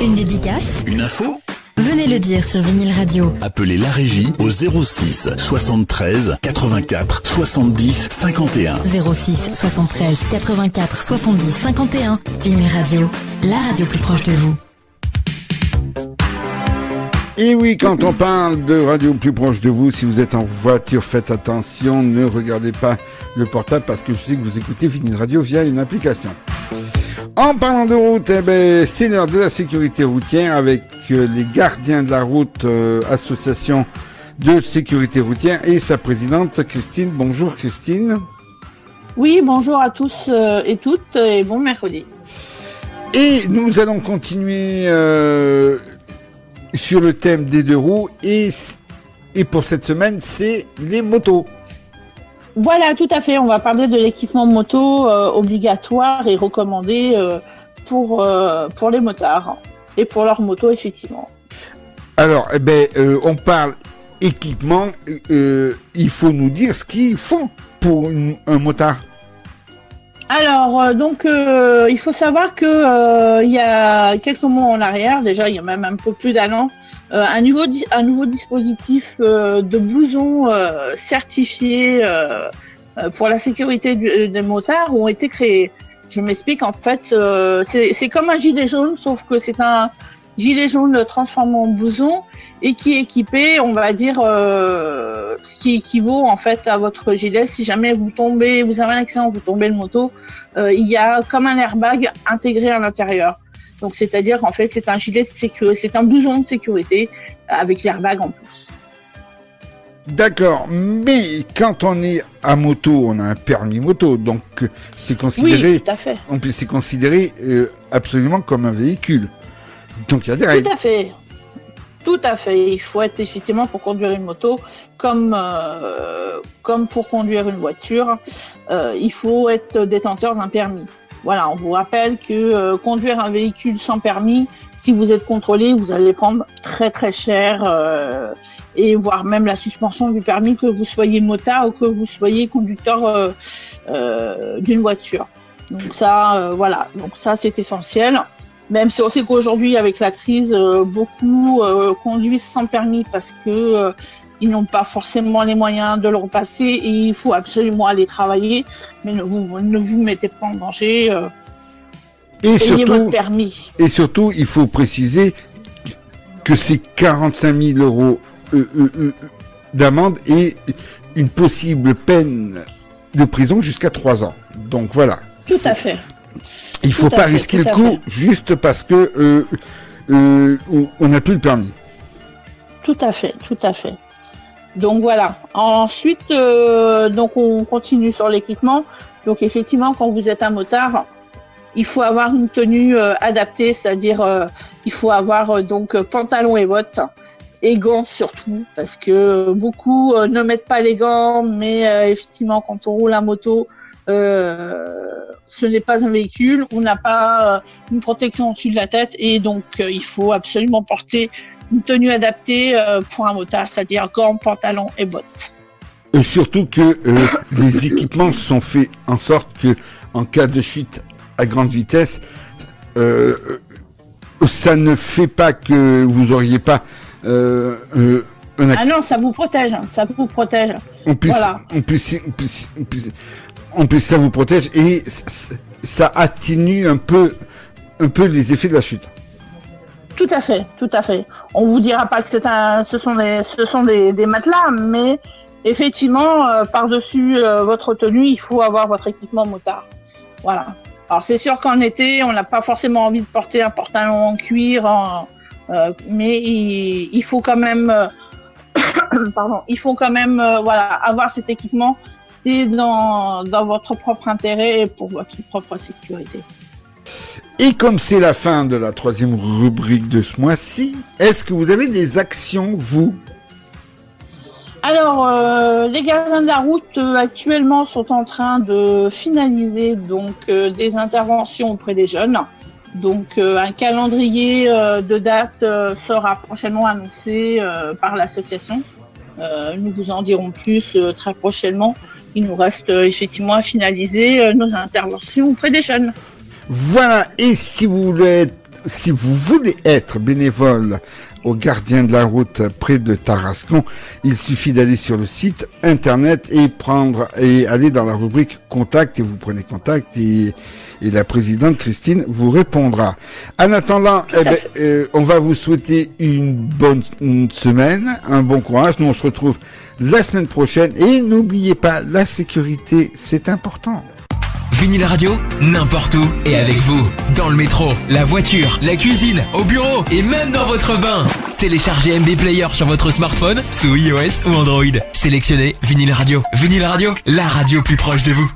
Une dédicace? Une info? Venez le dire sur Vinyl Radio. Appelez la régie au 06 73 84 70 51. 06 73 84 70 51. Vinyl Radio, la radio plus proche de vous. Et oui, quand on parle de radio plus proche de vous, si vous êtes en voiture, faites attention, ne regardez pas le portable parce que je sais que vous écoutez Vinyl Radio via une application. En parlant de route, c'est l'heure de la sécurité routière avec les gardiens de la route, association de sécurité routière et sa présidente Christine. Bonjour Christine. Oui, bonjour à tous et toutes et bon mercredi. Et nous allons continuer sur le thème des deux roues et pour cette semaine, c'est les motos. Voilà, tout à fait. On va parler de l'équipement moto obligatoire et recommandé pour les motards et pour leur moto, effectivement. Alors, on parle équipement. Il faut nous dire ce qu'ils font pour un motard. Alors, il faut savoir que il y a quelques mois en arrière, déjà, il y a même un peu plus d'un an, un nouveau dispositif de blouson certifié pour la sécurité des motards ont été créés. Je m'explique, en fait, c'est comme un gilet jaune, sauf que c'est un gilet jaune transformé en blouson et qui est équipé, on va dire, ce qui équivaut en fait à votre gilet. Si jamais vous avez un accident, vous tombez de moto, il y a comme un airbag intégré à l'intérieur. Donc, c'est-à-dire qu'en fait, c'est un gilet de sécurité, c'est un blouson de sécurité avec l'airbag en plus. D'accord, mais quand on est à moto, on a un permis moto, donc c'est considéré, oui, tout à fait. C'est considéré absolument comme un véhicule. Donc il y a des règles. Tout à fait. Il faut être effectivement pour conduire une moto comme pour conduire une voiture. Il faut être détenteur d'un permis. Voilà, on vous rappelle que conduire un véhicule sans permis, si vous êtes contrôlé, vous allez prendre très très cher et voire même la suspension du permis, que vous soyez motard ou que vous soyez conducteur d'une voiture. Donc ça, voilà. Donc ça, c'est essentiel. Même si on sait qu'aujourd'hui, avec la crise, beaucoup conduisent sans permis parce que ils n'ont pas forcément les moyens de le repasser et il faut absolument aller travailler. Mais ne vous mettez pas en danger. Ayez votre permis. Et surtout, il faut préciser que c'est 45 000 euros d'amende et une possible peine de prison jusqu'à 3 ans. Donc voilà. Tout à fait. Il ne faut pas risquer le coup juste parce que on n'a plus le permis. Tout à fait. Donc voilà. Ensuite, donc on continue sur l'équipement. Donc effectivement, quand vous êtes un motard, il faut avoir une tenue adaptée, c'est-à-dire il faut avoir donc pantalon et bottes et gants surtout, parce que beaucoup ne mettent pas les gants, mais effectivement quand on roule à moto, ce n'est pas un véhicule, on n'a pas une protection au-dessus de la tête et donc il faut absolument porter une tenue adaptée pour un motard, c'est-à-dire gants, pantalons et bottes. Et surtout que les équipements sont faits en sorte que en cas de chute à grande vitesse, ça ne fait pas que vous auriez pas ah non, ça vous protège. En plus, ça vous protège et ça atténue un peu les effets de la chute. Tout à fait. On vous dira pas que ce sont des matelas, mais effectivement, par-dessus votre tenue, il faut avoir votre équipement motard. Voilà. Alors c'est sûr qu'en été, on n'a pas forcément envie de porter un pantalon en cuir, mais il faut quand même, avoir cet équipement. C'est dans votre propre intérêt et pour votre propre sécurité. Et comme c'est la fin de la 3e rubrique de ce mois-ci, est-ce que vous avez des actions, vous ? Alors, les gardiens de la route actuellement sont en train de finaliser donc des interventions auprès des jeunes. Donc, un calendrier de date sera prochainement annoncé par l'association. Nous vous en dirons plus très prochainement. Il nous reste effectivement à finaliser nos interventions auprès des jeunes. Voilà, et si vous voulez être si vous voulez être bénévole aux gardiens de la route près de Tarascon, il suffit d'aller sur le site internet et aller dans la rubrique contact et vous prenez contact et la présidente Christine vous répondra. En attendant, on va vous souhaiter une bonne semaine, un bon courage. Nous on se retrouve la semaine prochaine et n'oubliez pas, la sécurité, c'est important. Vinyl Radio, n'importe où et avec vous. Dans le métro, la voiture, la cuisine, au bureau et même dans votre bain. Téléchargez MB Player sur votre smartphone, sous iOS ou Android. Sélectionnez Vinyl Radio. Vinyl Radio, la radio plus proche de vous.